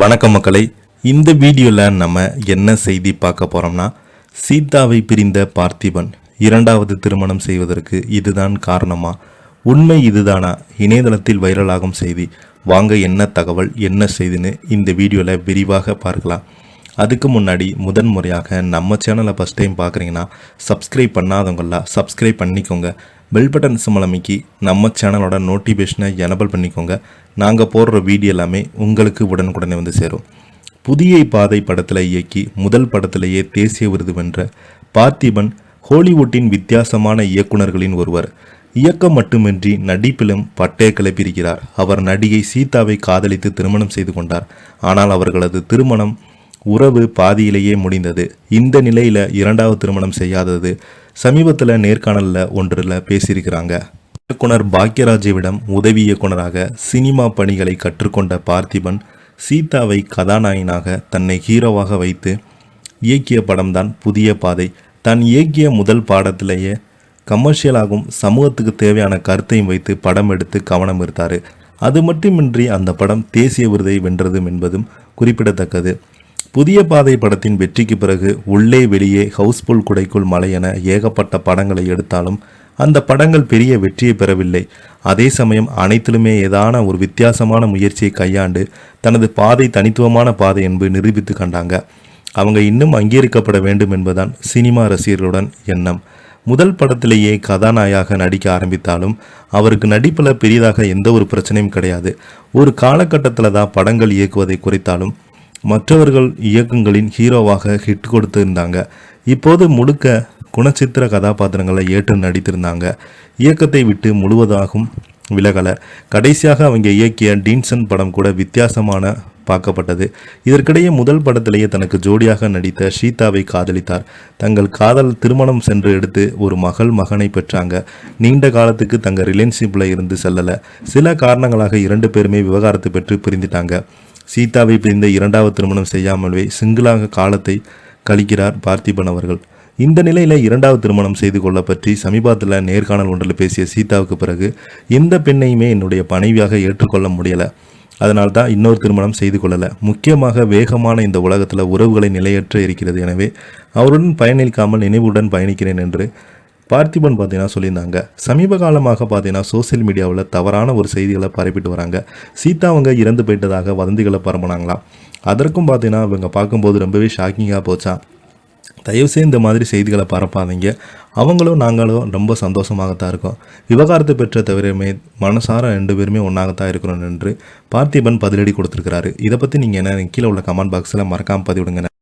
வணக்கம் மக்களை, இந்த வீடியோவில் நம்ம என்ன செய்தி பார்க்க போகிறோம்னா, சீதாவை பிரிந்த பார்த்திபன் இரண்டாவது திருமணம் செய்வதற்கு இதுதான் காரணமா? உண்மை இதுதானா? இணையதளத்தில் வைரலாகும் செய்தி. வாங்க என்ன தகவல் என்ன செய்தின்னு இந்த வீடியோவில் விரிவாக பார்க்கலாம். அதுக்கு முன்னாடி முதன்முறையாக நம்ம சேனலை ஃபஸ்ட் டைம் பார்க்குறீங்கன்னா சப்ஸ்கிரைப் பண்ணாதவங்களா சப்ஸ்கிரைப் பண்ணிக்கோங்க. பெல் பட்டன் சிம்பல் அமைக்கி நம்ம சேனலோட நோட்டிஃபிகேஷனை எனபிள் பண்ணிக்கோங்க. நாங்கள் போடுற வீடியோ எல்லாமே உங்களுக்கு உடனுக்குடனே வந்து சேரும். புதிய பாதை படத்தில் இயக்கி முதல் படத்திலேயே தேசிய விருது வென்ற பார்த்திபன் ஹாலிவுட்டின் வித்தியாசமான இயக்குநர்களின் ஒருவர். இயக்கம் மட்டுமின்றி நடிப்பிலும் பட்டய கிளப்பியிருக்கிறார். அவர் நடிகை சீதாவை காதலித்து திருமணம் செய்து கொண்டார். ஆனால் அவர்களது திருமணம் உறவு பாதியிலேயே முடிந்தது. இந்த நிலையில் இரண்டாவது திருமணம் செய்யாதது சமீபத்தில் நேர்காணலில் ஒன்றில் பேசியிருக்கிறாங்க. இயக்குனர் பாக்யராஜிடம் உதவி இயக்குனராக சினிமா பணிகளை கற்றுக்கொண்ட பார்த்திபன் சீதாவை கதாநாயகனாக தன்னை ஹீரோவாக வைத்து இயக்கிய படம்தான் புதிய பாதை. தான் இயக்கிய முதல் பாடத்திலேயே கமர்ஷியலாகவும் சமூகத்துக்கு தேவையான கருத்தையும் வைத்து படம் எடுத்து கவனம் ஈர்த்தார். அது மட்டுமின்றி அந்த படம் தேசிய விருதை வென்றதும் என்பதும் குறிப்பிடத்தக்கது. புதிய பாதை படத்தின் வெற்றிக்கு பிறகு உள்ளே வெளியே ஹவுஸ்ஃபுல் குடைக்குள் மலை என ஏகப்பட்ட படங்களை எடுத்தாலும் அந்த படங்கள் பெரிய வெற்றியை பெறவில்லை. அதே சமயம் அனைத்திலுமே ஏதான ஒரு வித்தியாசமான முயற்சியை கையாண்டு தனது பாதை தனித்துவமான பாதை என்பது நிரூபித்து கண்டாங்க. அவங்க இன்னும் அங்கீகரிக்கப்பட வேண்டும் என்பதுதான் சினிமா ரசிகர்களுடன் எண்ணம். முதல் படத்திலேயே கதாநாயகமாக நடிக்க ஆரம்பித்தாலும் அவருக்கு நடிப்பில் பெரிதாக எந்த ஒரு பிரச்சனையும் கிடையாது. ஒரு காலகட்டத்தில் தான் படங்கள் இயக்குவதை குறைத்தாலும் மற்றவர்கள் இயக்கங்களின் ஹீரோவாக ஹிட் கொடுத்திருந்தாங்க. இப்போது முழுக்க குணச்சித்திர கதாபாத்திரங்களை ஏற்று நடித்திருந்தாங்க. இயக்கத்தை விட்டு முழுவதாகவும் விலகலை. கடைசியாக அவங்க இயக்கிய டீன்சன் படம் கூட வித்தியாசமான பார்க்கப்பட்டது. இதற்கிடையே முதல் படத்திலேயே தனக்கு ஜோடியாக நடித்த சீதாவை காதலித்தார். தங்கள் காதல் திருமணம் சென்று எடுத்து ஒரு மகனை பெற்றாங்க. நீண்ட காலத்துக்கு தங்கள் ரிலேஷன்ஷிப்பில் இருந்து செல்லலை. சில காரணங்களாக இரண்டு பேருமே விவகாரத்தை பெற்று பிரிந்துட்டாங்க. சீதாவை பிரிந்த இரண்டாவது திருமணம் செய்யாமலே சிங்கிளாக காலத்தை கழிக்கிறார் பார்த்திபன் அவர்கள். இந்த நிலையில் இரண்டாவது திருமணம் செய்து கொள்ள பற்றி சமீபத்தில் நேர்காணல் ஒன்றில் பேசிய சீதாவுக்கு பிறகு எந்த பெண்ணையுமே என்னுடைய மனைவியாக ஏற்றுக்கொள்ள முடியலை, அதனால் தான் இன்னொரு திருமணம் செய்து கொள்ளலை. முக்கியமாக வேகமான இந்த உலகத்தில் உறவுகளை நிலையற்ற இருக்கிறது. எனவே அவருடன் பயணிக்காமல் நினைவுடன் பயணிக்கிறேன் என்று பார்த்திபன் பார்த்தீங்கன்னா சொல்லியிருந்தாங்க. சமீப காலமாக பார்த்தீங்கன்னா சோசியல் மீடியாவில் தவறான ஒரு செய்திகளை பரப்பிட்டு வராங்க. சீதா அவங்க இறந்து போயிட்டதாக வதந்திகளை பரப்புனாங்களாம். அதற்கும் பார்த்தீங்கன்னா இவங்க பார்க்கும்போது ரொம்பவே ஷாக்கிங்காக போச்சா. தயவுசெய்து இந்த மாதிரி செய்திகளை பரப்பாதீங்க. அவங்களும் நாங்களும் ரொம்ப சந்தோஷமாகத்தான் இருக்கோம். விவகாரத்தை பெற்ற தவிரமே மனசார ரெண்டு பேருமே ஒன்றாகத்தான் இருக்கிறோம் என்று பார்த்திபன் பதிலடி கொடுத்துருக்கிறாரு. இதை பற்றி நீங்கள் என்ன கீழே உள்ள கமெண்ட் பாக்ஸில் மறக்காமல் பதிவிடுங்க.